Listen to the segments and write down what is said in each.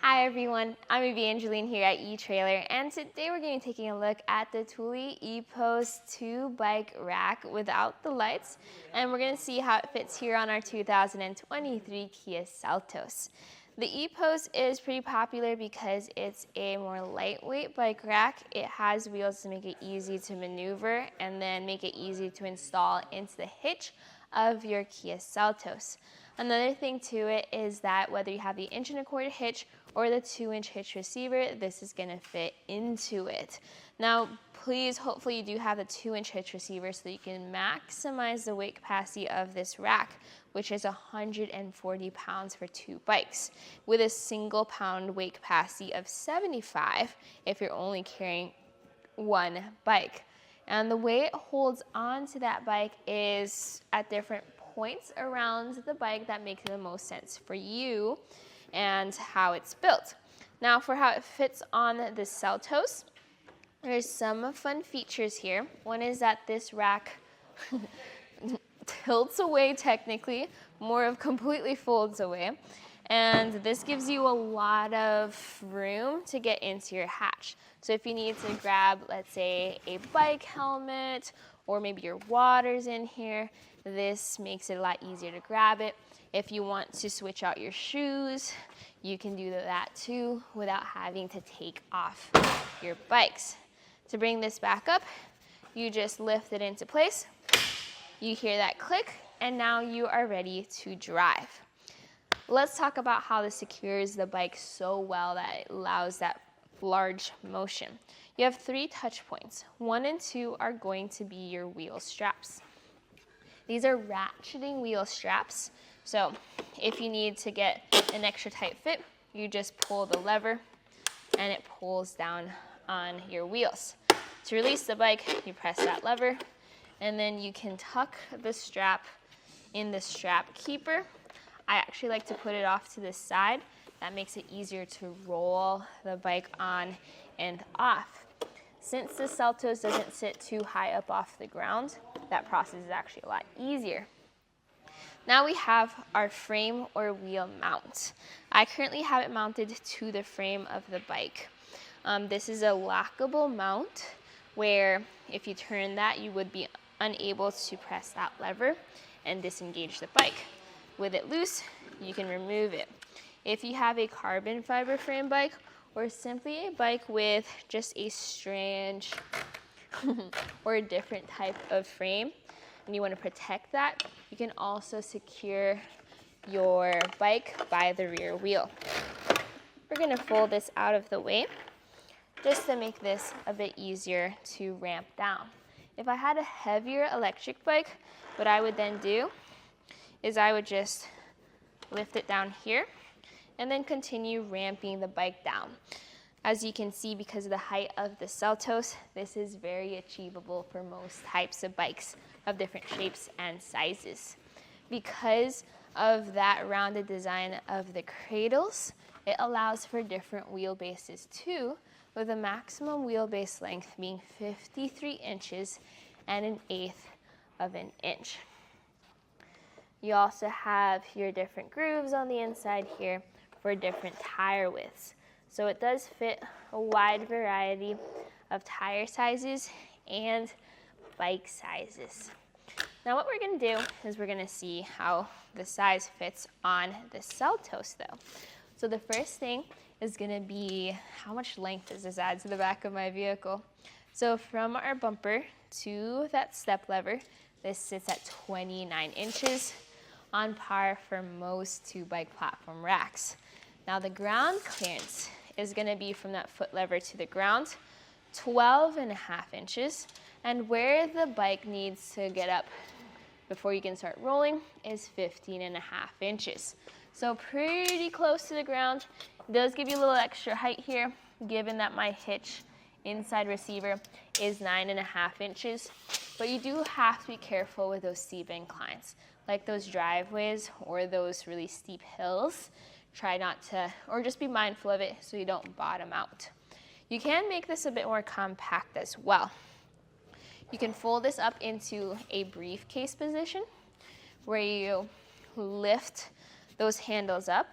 Hi everyone, I'm Evangeline here at eTrailer, and today we're going to be taking a look at the Thule Epos 2 bike rack without the lights, and we're going to see how it fits here on our 2023 Kia Seltos. The Epos is pretty popular because it's a more lightweight bike rack. It has wheels to make it easy to maneuver and then make it easy to install into the hitch of your Kia Seltos. Another thing to it is that whether you have the 1.25" hitch or the 2" hitch receiver, this is going to fit into it. Now, please, hopefully you do have the 2" hitch receiver so that you can maximize the weight capacity of this rack, which is 140 pounds for 2 bikes, with a single pound weight capacity of 75 if you're only carrying 1 bike. And the way it holds onto that bike is at different points around the bike that make the most sense for you and how it's built. Now, for how it fits on the Seltos, there's some fun features here. One is that this rack tilts away technically, more of completely folds away. And this gives you a lot of room to get into your hatch. So if you need to grab, let's say, a bike helmet, or maybe your water's in here, this makes it a lot easier to grab it. If you want to switch out your shoes, you can do that too without having to take off your bikes. To bring this back up, you just lift it into place. You hear that click, and now you are ready to drive. Let's talk about how this secures the bike so well that it allows that large motion. You have 3 touch points. 1 and 2 are going to be your wheel straps. These are ratcheting wheel straps. So if you need to get an extra tight fit, you just pull the lever and it pulls down on your wheels. To release the bike, you press that lever, and then you can tuck the strap in the strap keeper. I actually like to put it off to the side. That makes it easier to roll the bike on and off. Since the Seltos doesn't sit too high up off the ground, that process is actually a lot easier. Now we have our frame or wheel mount. I currently have it mounted to the frame of the bike. This is a lockable mount where if you turn that, you would be unable to press that lever and disengage the bike. With it loose, you can remove it. If you have a carbon fiber frame bike or simply a bike with just a strange or a different type of frame and you want to protect that, you can also secure your bike by the rear wheel. We're going to fold this out of the way just to make this a bit easier to ramp down. If I had a heavier electric bike, what I would then do is I would just lift it down here and then continue ramping the bike down. As you can see, because of the height of the Seltos, this is very achievable for most types of bikes of different shapes and sizes. Because of that rounded design of the cradles, it allows for different wheelbases too, with a maximum wheelbase length being 53 inches and 1/8 of an inch. You also have your different grooves on the inside here for different tire widths. So it does fit a wide variety of tire sizes and bike sizes. Now what we're going to do is we're going to see how the size fits on the Seltos though. So the first thing is going to be how much length does this add to the back of my vehicle. So from our bumper to that step lever, this sits at 29 inches, on par for most 2-bike platform racks. Now the ground clearance is going to be from that foot lever to the ground, 12.5 inches, and where the bike needs to get up before you can start rolling is 15.5 inches. So pretty close to the ground. It does give you a little extra height here, given that my hitch inside receiver is 9.5 inches, but you do have to be careful with those steep inclines, like those driveways or those really steep hills. Try not to, or just be mindful of it so you don't bottom out. You can make this a bit more compact as well. You can fold this up into a briefcase position where you lift those handles up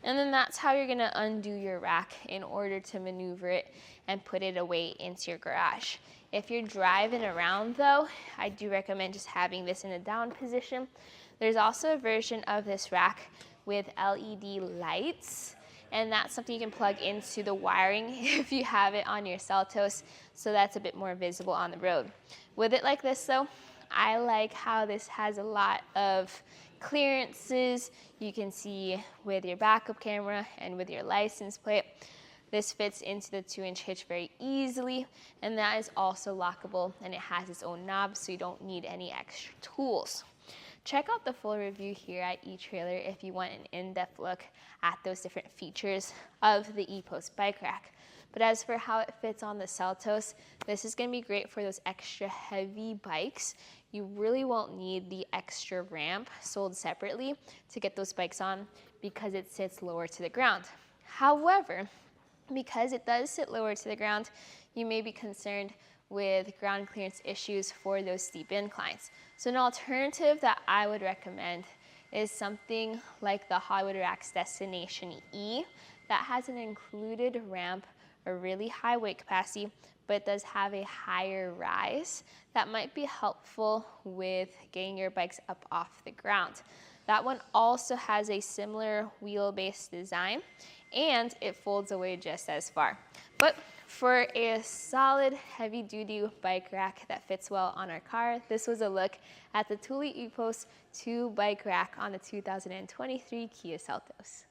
And then that's how you're gonna undo your rack in order to maneuver it and put it away into your garage. If you're driving around though, I do recommend just having this in a down position. There's also a version of this rack with LED lights, and that's something you can plug into the wiring if you have it on your Seltos, so that's a bit more visible on the road. With it like this though, I like how this has a lot of clearances. You can see with your backup camera and with your license plate. This fits into the 2-inch hitch very easily, and that is also lockable, and it has its own knob, so you don't need any extra tools. Check out the full review here at eTrailer if you want an in-depth look at those different features of the Epos bike rack. But as for how it fits on the Seltos, this is going to be great for those extra heavy bikes. You really won't need the extra ramp sold separately to get those bikes on because it sits lower to the ground. However, because it does sit lower to the ground, you may be concerned with ground clearance issues for those steep inclines. So an alternative that I would recommend is something like the Hollywood Rack's Destination E that has an included ramp, a really high weight capacity, but does have a higher rise that might be helpful with getting your bikes up off the ground. That one also has a similar wheelbase design, and it folds away just as far. But for a solid heavy-duty bike rack that fits well on our car, this was a look at the Thule Epos 2 bike rack on the 2023 Kia Seltos.